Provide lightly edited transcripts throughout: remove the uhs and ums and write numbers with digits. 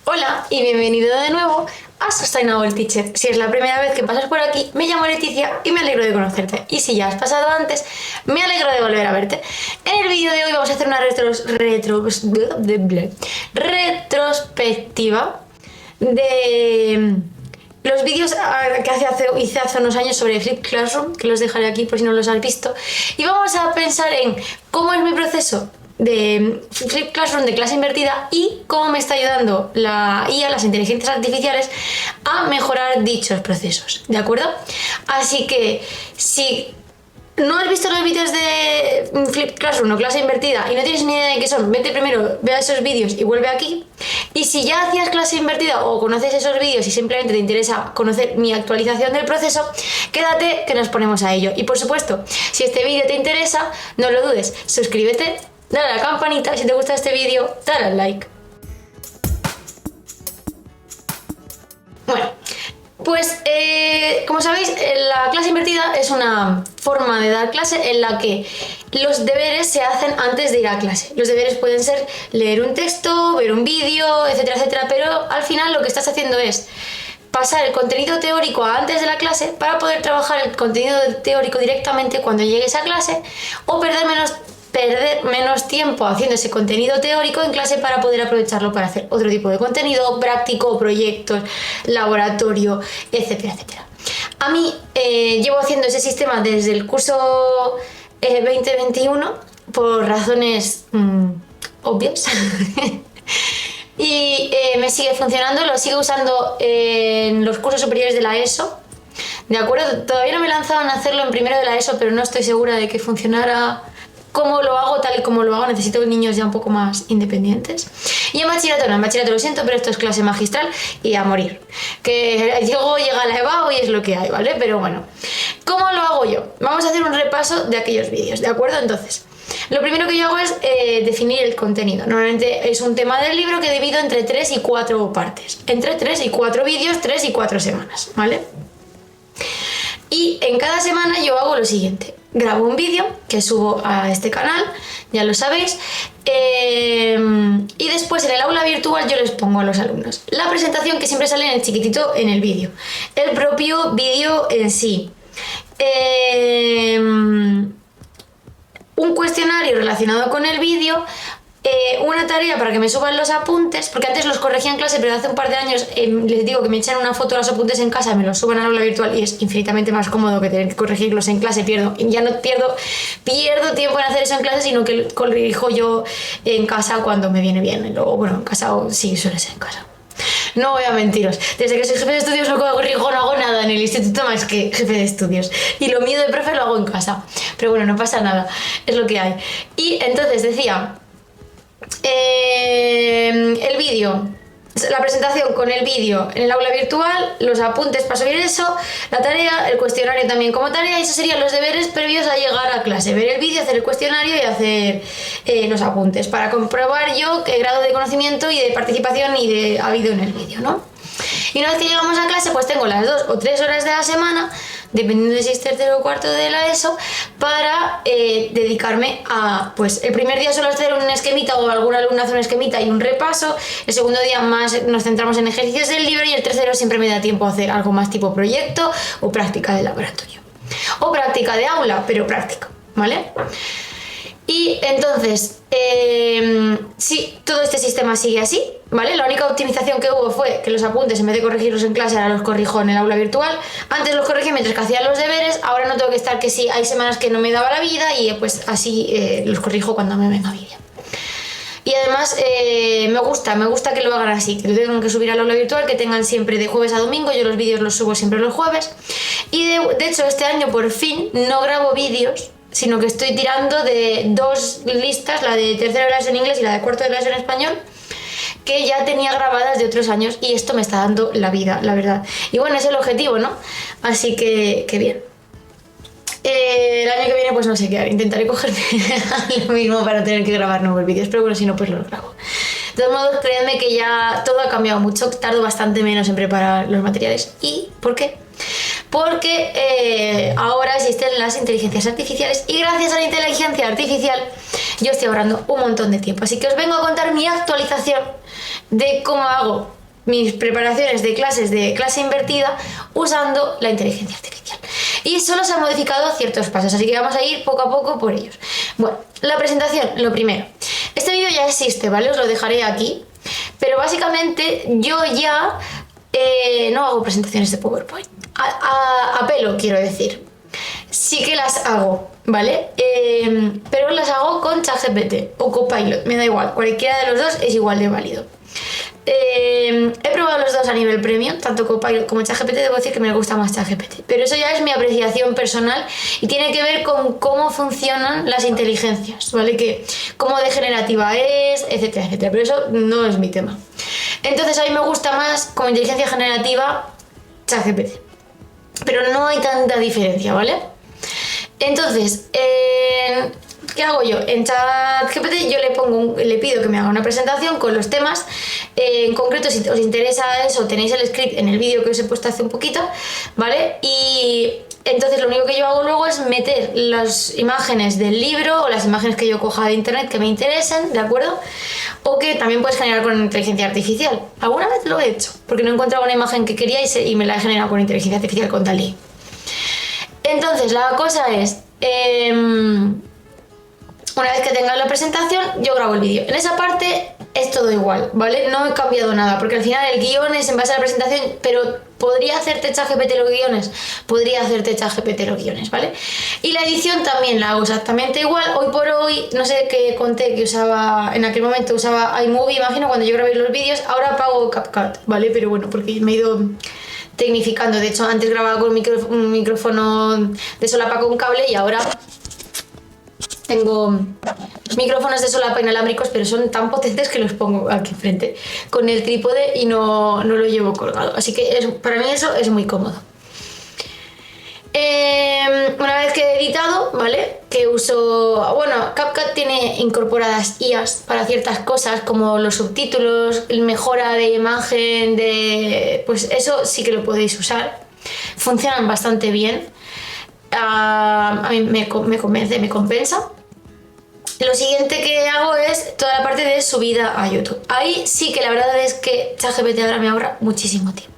Hola y bienvenido de nuevo a Sustainable Teacher. Si es la primera vez que pasas por aquí, me llamo Leticia y me alegro de conocerte. Y si ya has pasado antes, me alegro de volver a verte. En el vídeo de hoy vamos a hacer una retrospectiva de los vídeos que hice hace unos años sobre Flip Classroom, que los dejaré aquí por si no los has visto. Y vamos a pensar en cómo es mi proceso de Flip Classroom, de clase invertida, y cómo me está ayudando la IA, las inteligencias artificiales, a mejorar dichos procesos, ¿de acuerdo? Así que si no has visto los vídeos de Flip Classroom o clase invertida y no tienes ni idea de qué son, vete primero, vea esos vídeos y vuelve aquí. Y si ya hacías clase invertida o conoces esos vídeos y simplemente te interesa conocer mi actualización del proceso, quédate que nos ponemos a ello. Y por supuesto, si este vídeo te interesa, no lo dudes, suscríbete, dale a la campanita y si te gusta este vídeo, dale al like. Bueno, pues como sabéis, la clase invertida es una forma de dar clase en la que los deberes se hacen antes de ir a clase. Los deberes pueden ser leer un texto, ver un vídeo, etcétera, etcétera, pero al final lo que estás haciendo es pasar el contenido teórico a antes de la clase para poder trabajar el contenido teórico directamente cuando llegues a clase, o perder menos tiempo haciendo ese contenido teórico en clase para poder aprovecharlo para hacer otro tipo de contenido práctico, proyectos, laboratorio, etcétera, etcétera. A mí llevo haciendo ese sistema desde el curso 2021 por razones obvias y me sigue funcionando, lo sigo usando en los cursos superiores de la ESO. ¿De acuerdo? Todavía no me lanzaban a hacerlo en primero de la ESO, pero no estoy segura de que funcionara como lo hago, tal y como lo hago. Necesito niños ya un poco más independientes. Y en bachillerato no, en bachillerato lo siento, pero esto es clase magistral y a morir. Que llega la EBAU y es lo que hay, ¿vale? Pero bueno, ¿cómo lo hago yo? Vamos a hacer un repaso de aquellos vídeos, ¿de acuerdo? Entonces, lo primero que yo hago es definir el contenido. Normalmente es un tema del libro que divido entre 3 y 4 partes. Entre 3 y 4 vídeos, 3 y 4 semanas, ¿vale? Y en cada semana yo hago lo siguiente. Grabo un vídeo que subo a este canal, ya lo sabéis, y después en el aula virtual yo les pongo a los alumnos la presentación que siempre sale en chiquitito en el vídeo, el propio vídeo en sí, un cuestionario relacionado con el vídeo, una tarea para que me suban los apuntes, porque antes los corregía en clase, pero hace un par de años les digo que me echan una foto de los apuntes en casa, me los suban al aula virtual y es infinitamente más cómodo que tener que corregirlos en clase. Pierdo tiempo en hacer eso en clase, sino que corrijo yo en casa cuando me viene bien. Luego, bueno, en casa sí suele ser en casa. No voy a mentiros, desde que soy jefe de estudios no corrijo, no hago nada en el instituto más que jefe de estudios, y lo mío de profe lo hago en casa, pero bueno, no pasa nada, es lo que hay. Y entonces decía, el vídeo, la presentación con el vídeo en el aula virtual, los apuntes para subir eso, la tarea, el cuestionario también como tarea, y esos serían los deberes previos a llegar a clase: ver el vídeo, hacer el cuestionario y hacer los apuntes, para comprobar yo qué grado de conocimiento y de participación ha habido en el vídeo, ¿no? Y una vez que llegamos a clase, pues tengo las 2 o 3 horas de la semana, dependiendo de si es tercero o cuarto de la ESO, para dedicarme a, pues el primer día suelo hacer un esquemita, o algún alumno hace un esquemita y un repaso, el segundo día más nos centramos en ejercicios del libro, y el tercero siempre me da tiempo a hacer algo más tipo proyecto o práctica de laboratorio. O práctica de aula, pero práctica, ¿vale? Y entonces, sí, todo este sistema sigue así, ¿vale? La única optimización que hubo fue que los apuntes, en vez de corregirlos en clase, ahora los corrijo en el aula virtual. Antes los corregí mientras que hacía los deberes, ahora no tengo que estar, que sí, hay semanas que no me daba la vida y pues así los corrijo cuando me venga bien. Y además me gusta que lo hagan así, que lo tengan que subir al aula virtual, que tengan siempre de jueves a domingo. Yo los vídeos los subo siempre los jueves. Y de hecho este año por fin no grabo vídeos, sino que estoy tirando de 2 listas, la de tercero de la ESO en inglés y la de cuarto de la ESO en español, que ya tenía grabadas de otros años, y esto me está dando la vida, la verdad. Y bueno, es el objetivo, ¿no? Así que bien. El año que viene pues no sé qué haré, intentaré cogerme lo mismo para tener que grabar nuevos vídeos, pero bueno, si no pues lo grabo. De todos modos, créanme que ya todo ha cambiado mucho, tardo bastante menos en preparar los materiales. ¿Y por qué? Porque ahora existen las inteligencias artificiales, y gracias a la inteligencia artificial yo estoy ahorrando un montón de tiempo. Así que os vengo a contar mi actualización de cómo hago mis preparaciones de clases de clase invertida usando la inteligencia artificial. Y solo se han modificado ciertos pasos, así que vamos a ir poco a poco por ellos. Bueno, la presentación, lo primero. Este vídeo ya existe, ¿vale? Os lo dejaré aquí. Pero básicamente yo ya no hago presentaciones de PowerPoint. A pelo, quiero decir. Sí que las hago, ¿vale? Pero las hago con ChatGPT o Copilot, me da igual. Cualquiera de los dos es igual de válido. He probado los dos a nivel premium, tanto Copilot como ChatGPT. Debo decir que me gusta más ChatGPT, pero eso ya es mi apreciación personal y tiene que ver con cómo funcionan las inteligencias, ¿vale? Que cómo degenerativa es, etcétera, etcétera, pero eso no es mi tema. Entonces a mí me gusta más como inteligencia generativa ChatGPT, pero no hay tanta diferencia, ¿vale? Entonces, ¿qué hago yo? En ChatGPT yo le pido que me haga una presentación con los temas. En concreto, si os interesa eso, tenéis el script en el vídeo que os he puesto hace un poquito, ¿vale? Y entonces lo único que yo hago luego es meter las imágenes del libro o las imágenes que yo coja de internet que me interesen, ¿de acuerdo? O que también puedes generar con inteligencia artificial. Alguna vez lo he hecho, porque no he encontrado una imagen que quería y me la he generado con inteligencia artificial con DALL-E. Entonces la cosa es, una vez que tenga la presentación, yo grabo el vídeo. En esa parte es todo igual, ¿vale? No he cambiado nada, porque al final el guión es en base a la presentación, pero ¿podría hacerte ChatGPT los guiones? Podría hacerte ChatGPT los guiones, ¿vale? Y la edición también la hago exactamente igual. Hoy por hoy, no sé qué conté que usaba, en aquel momento usaba iMovie, imagino, cuando yo grabé los vídeos. Ahora pago CapCut, ¿vale? Pero bueno, porque me he ido tecnificando. De hecho, antes grababa con un micrófono de solapa con cable y ahora tengo micrófonos de solapa inalámbricos, pero son tan potentes que los pongo aquí enfrente con el trípode y no lo llevo colgado. Así que para mí eso es muy cómodo. Una vez que he editado, ¿vale? Que uso... Bueno, CapCut tiene incorporadas IAs para ciertas cosas, como los subtítulos, mejora de imagen, pues eso sí que lo podéis usar. Funcionan bastante bien. A mí me convence, me compensa. Lo siguiente que hago es toda la parte de subida a YouTube. Ahí sí que la verdad es que ChatGPT ahora me ahorra muchísimo tiempo.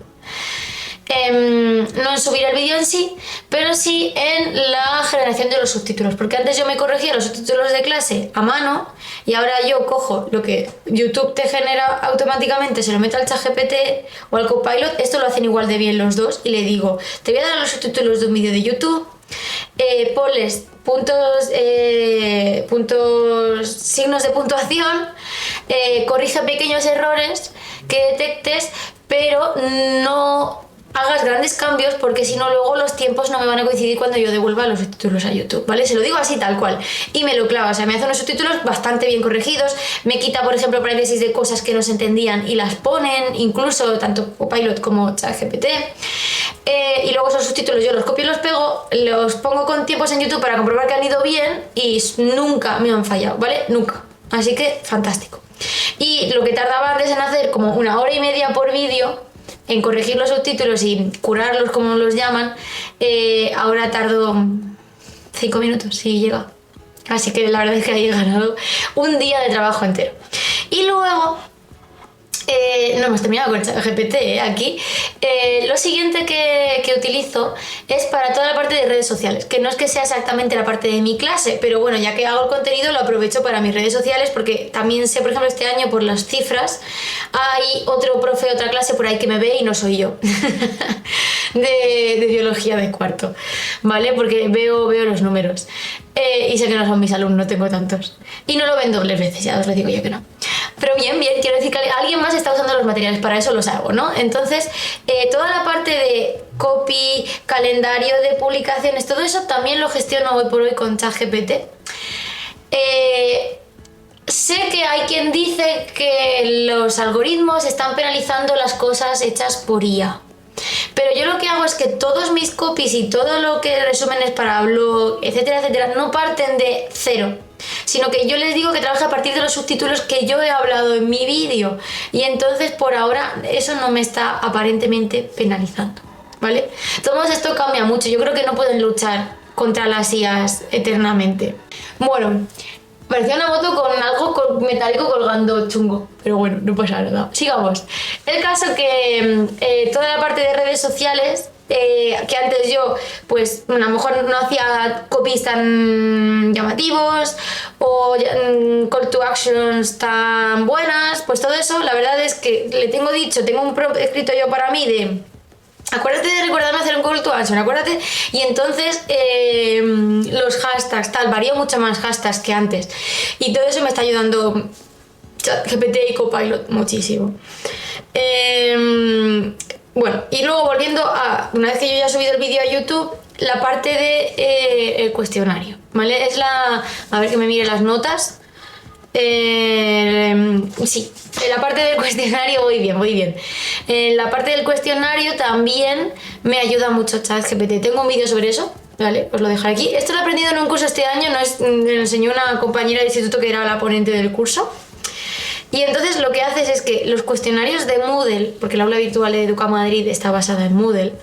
No en subir el vídeo en sí, pero sí en la generación de los subtítulos, porque antes yo me corregía los subtítulos de clase a mano y ahora yo cojo lo que YouTube te genera automáticamente, se lo meto al ChatGPT o al Copilot. Esto lo hacen igual de bien los dos y le digo, te voy a dar los subtítulos de un vídeo de YouTube, ponles signos de puntuación, corrige pequeños errores que detectes, pero no hagas grandes cambios, porque si no luego los tiempos no me van a coincidir cuando yo devuelva los subtítulos a YouTube, ¿vale? Se lo digo así tal cual y me lo clava, o sea, me hace unos subtítulos bastante bien corregidos, me quita por ejemplo paréntesis de cosas que no se entendían y las ponen, incluso tanto Copilot como ChatGPT. Y luego esos subtítulos yo los copio y los pego, los pongo con tiempos en YouTube para comprobar que han ido bien y nunca me han fallado, ¿vale? Nunca. Así que fantástico. Y lo que tardaba antes en hacer como 1 hora y media por vídeo en corregir los subtítulos y curarlos como los llaman, ahora tardo 5 minutos si llega. Así que la verdad es que ahí he ganado un día de trabajo entero. Y luego no hemos terminado con el ChatGPT aquí. Lo siguiente que utilizo es para toda la parte de redes sociales, que no es que sea exactamente la parte de mi clase, pero bueno, ya que hago el contenido lo aprovecho para mis redes sociales, porque también sé, por ejemplo, este año por las cifras hay otro profe, otra clase por ahí que me ve y no soy yo de biología de cuarto, ¿vale? Porque veo los números y sé que no son mis alumnos, no tengo tantos y no lo ven dobles veces, ya os lo digo yo que no. Pero bien, quiero decir que alguien más está usando los materiales, para eso los hago, ¿no? Entonces, toda la parte de copy, calendario de publicaciones, todo eso también lo gestiono hoy por hoy con ChatGPT. Sé que hay quien dice que los algoritmos están penalizando las cosas hechas por IA. Pero yo lo que hago es que todos mis copies y todo lo que resúmenes para blog, etcétera, etcétera, no parten de cero, sino que yo les digo que trabaje a partir de los subtítulos que yo he hablado en mi vídeo, y entonces por ahora eso no me está aparentemente penalizando, ¿vale? Todo esto cambia mucho, yo creo que no pueden luchar contra las IAs eternamente. Bueno, Parecía una moto con algo metálico colgando chungo. Pero bueno, no pasa nada. Sigamos. El caso que toda la parte de redes sociales, que antes yo, pues a lo mejor no hacía copies tan llamativos o call to actions tan buenas, pues todo eso, la verdad es que le tengo dicho, tengo un prompt escrito yo para mí de... Acuérdate de recordarme hacer un call to action, acuérdate. Y entonces los hashtags, tal, varío mucho más hashtags que antes. Y todo eso me está ayudando ChatGPT y Copilot muchísimo. Bueno, y luego volviendo a, una vez que yo ya he subido el vídeo a YouTube, la parte de el cuestionario, ¿vale? Es la... A ver que me mire las notas. Sí, en la parte del cuestionario voy bien. En la parte del cuestionario también me ayuda mucho ChatGPT. Tengo un vídeo sobre eso, ¿vale? Os lo dejaré aquí. Esto lo he aprendido en un curso este año, me lo enseñó una compañera de instituto que era la ponente del curso. Y entonces lo que haces es que los cuestionarios de Moodle, porque el aula virtual de Educa Madrid está basada en Moodle,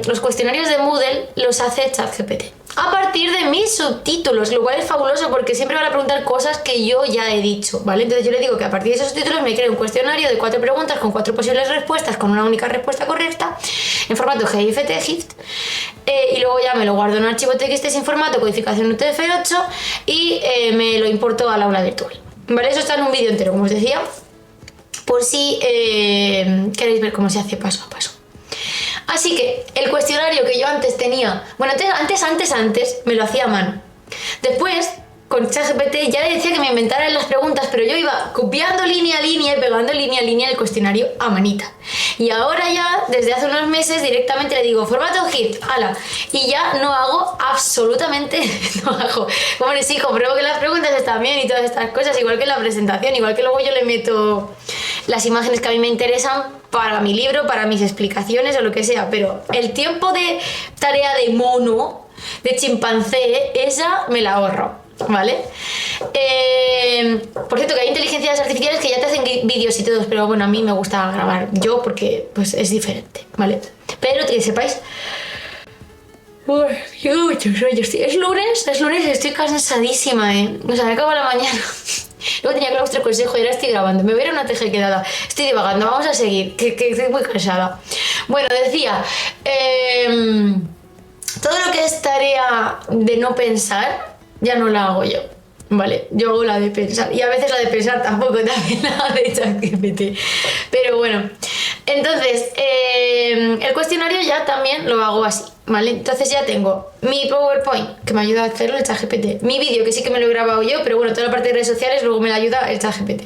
los cuestionarios de Moodle los hace ChatGPT a partir de mis subtítulos, lo cual es fabuloso porque siempre van a preguntar cosas que yo ya he dicho, ¿vale? Entonces yo le digo que a partir de esos subtítulos me creo un cuestionario de 4 preguntas con 4 posibles respuestas con una única respuesta correcta en formato GIF-TXT, y luego ya me lo guardo en un archivo TXT sin formato, codificación UTF-8 y me lo importo al aula virtual, ¿vale? Eso está en un vídeo entero, como os decía, por si queréis ver cómo se hace paso a paso. Así que el cuestionario que yo antes tenía, bueno, antes me lo hacía a mano. Después, con ChatGPT ya le decía que me inventaran las preguntas, pero yo iba copiando línea a línea y pegando línea a línea el cuestionario a manita. Y ahora ya, desde hace unos meses, directamente le digo, formato GIF, ala, y ya no hago absolutamente, no hago. Como les digo, pruebo que las preguntas están bien y todas estas cosas, igual que en la presentación, igual que luego yo le meto las imágenes que a mí me interesan para mi libro, para mis explicaciones o lo que sea, pero el tiempo de tarea de mono, de chimpancé, esa me la ahorro, ¿vale? Por cierto, que hay inteligencias artificiales que ya te hacen vídeos y todo, pero bueno, a mí me gusta grabar yo porque pues es diferente, ¿vale? Pero que sepáis... Uy, es lunes, estoy cansadísima, o sea, me acabo la mañana. Luego tenía que dar vuestro consejo y ahora estoy grabando. Me hubiera una teje quedada. Estoy divagando, vamos a seguir, que estoy muy cansada. Bueno, decía, todo lo que es tarea de no pensar, ya no la hago yo, ¿vale? Yo hago la de pensar. Y a veces la de pensar tampoco, también la de ChatGPT. Pero bueno, entonces, el cuestionario ya también lo hago así, ¿vale? Entonces ya tengo mi PowerPoint, que me ayuda a hacerlo el ChatGPT. Mi vídeo, que sí que me lo he grabado yo, pero bueno, toda la parte de redes sociales luego me la ayuda el ChatGPT.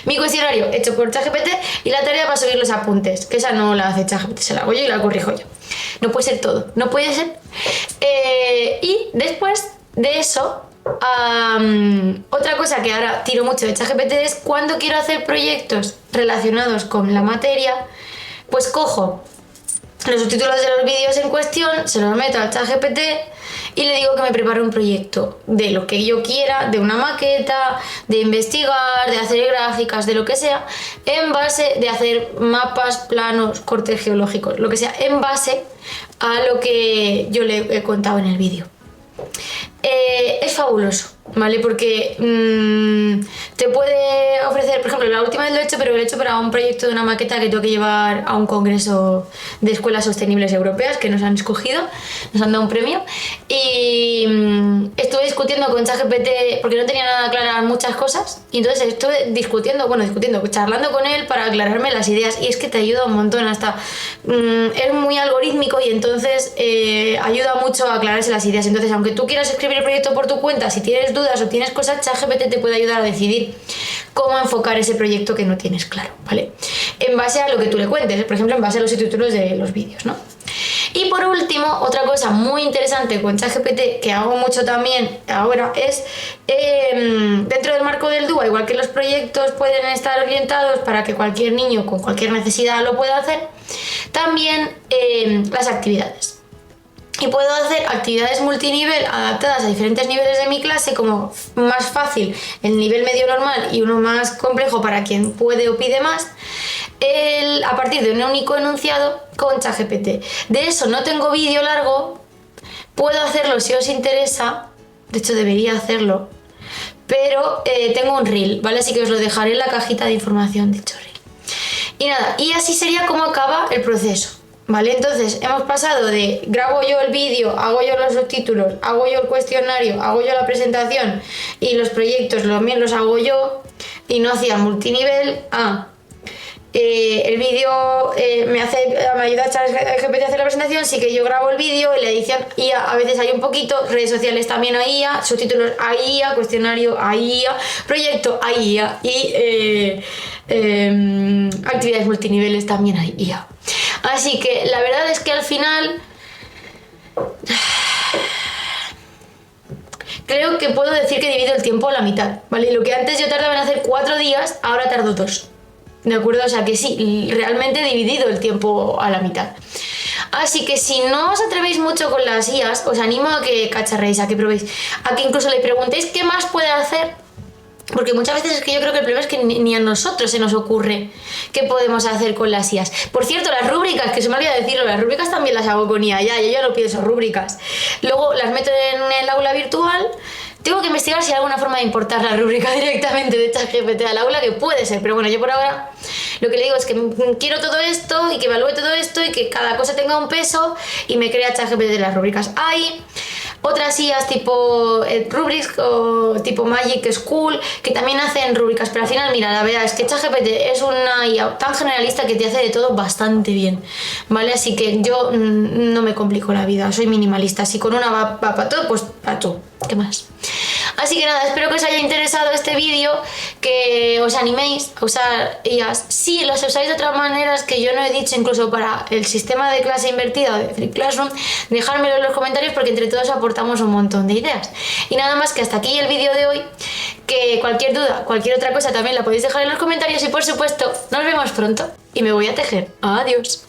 Mi cuestionario hecho por ChatGPT y la tarea para subir los apuntes, que esa no la hace ChatGPT, se la hago yo y la corrijo yo. No puede ser todo, no puede ser. Y después de eso... otra cosa que ahora tiro mucho de ChatGPT es cuando quiero hacer proyectos relacionados con la materia, pues cojo los subtítulos de los vídeos en cuestión, se los meto al ChatGPT y le digo que me prepare un proyecto de lo que yo quiera, de una maqueta, de investigar, de hacer gráficas, de lo que sea, en base de hacer mapas, planos, cortes geológicos, lo que sea, en base a lo que yo le he contado en el vídeo. Es fabuloso, ¿vale? Porque te puede ofrecer, por ejemplo, la última vez lo he hecho, pero lo he hecho para un proyecto de una maqueta que tengo que llevar a un congreso de escuelas sostenibles europeas que nos han escogido, nos han dado un premio y estuve discutiendo con ChatGPT porque no tenía nada claras muchas cosas y entonces estuve charlando con él para aclararme las ideas y es que te ayuda un montón, hasta es muy algorítmico y entonces ayuda mucho a aclararse las ideas. Entonces, aunque tú quieras escribir el proyecto por tu cuenta, si tienes dudas o tienes cosas, ChatGPT te puede ayudar a decidir cómo enfocar ese proyecto que no tienes claro, ¿vale? En base a lo que tú le cuentes, por ejemplo, en base a los subtítulos de los vídeos, ¿no? Y por último, otra cosa muy interesante con ChatGPT que hago mucho también ahora es dentro del marco del DUA, igual que los proyectos pueden estar orientados para que cualquier niño con cualquier necesidad lo pueda hacer, también las actividades. Y puedo hacer actividades multinivel adaptadas a diferentes niveles de mi clase, como más fácil el nivel medio normal y uno más complejo para quien puede o pide más, a partir de un único enunciado con ChatGPT. De eso no tengo vídeo largo, puedo hacerlo si os interesa, de hecho debería hacerlo, pero tengo un reel, ¿vale? Así que os lo dejaré en la cajita de información, dicho reel. Y nada, y así sería como acaba el proceso, ¿vale? Entonces hemos pasado de grabo yo el vídeo, hago yo los subtítulos, hago yo el cuestionario, hago yo la presentación y los proyectos también los hago yo y no hacía multinivel a el vídeo me ayuda a ChatGPT a hacer la presentación, sí que yo grabo el vídeo y la edición IA a veces hay un poquito, redes sociales también hay IA, subtítulos hay IA, cuestionario hay IA, proyecto hay IA y actividades multiniveles también hay IA. Así que la verdad es que al final creo que puedo decir que divido el tiempo a la mitad, ¿vale? Lo que antes yo tardaba en hacer 4 días, ahora tardo 2. ¿De acuerdo? O sea que sí, realmente he dividido el tiempo a la mitad. Así que si no os atrevéis mucho con las IAs, os animo a que cacharréis, a que probéis, a que incluso le preguntéis qué más puede hacer. Porque muchas veces es que yo creo que el problema es que ni a nosotros se nos ocurre qué podemos hacer con las IAs. Por cierto, las rúbricas, que se me olvidó decirlo, las rúbricas también las hago con IA, yo ya no pienso rúbricas. Luego las meto en el aula virtual. Tengo que investigar si hay alguna forma de importar la rúbrica directamente de ChatGPT al aula, que puede ser, pero bueno, yo por ahora lo que le digo es que quiero todo esto y que evalúe todo esto y que cada cosa tenga un peso y me crea ChatGPT las rúbricas. Hay otras IAs tipo Rubrics o tipo Magic School que también hacen rúbricas, pero al final, mira, la verdad es que ChatGPT es una IA tan generalista que te hace de todo bastante bien, ¿vale? Así que yo no me complico la vida, soy minimalista. Si con una va para todo, pues para todo. ¿Qué más? Así que nada, espero que os haya interesado este vídeo, que os animéis a usar IAs. Si los usáis de otras maneras que yo no he dicho, incluso para el sistema de clase invertida de Flip Classroom, dejármelo en los comentarios porque entre todos aportamos un montón de ideas. Y nada más, que hasta aquí el vídeo de hoy, que cualquier duda, cualquier otra cosa también la podéis dejar en los comentarios y por supuesto, nos vemos pronto y me voy a tejer. Adiós.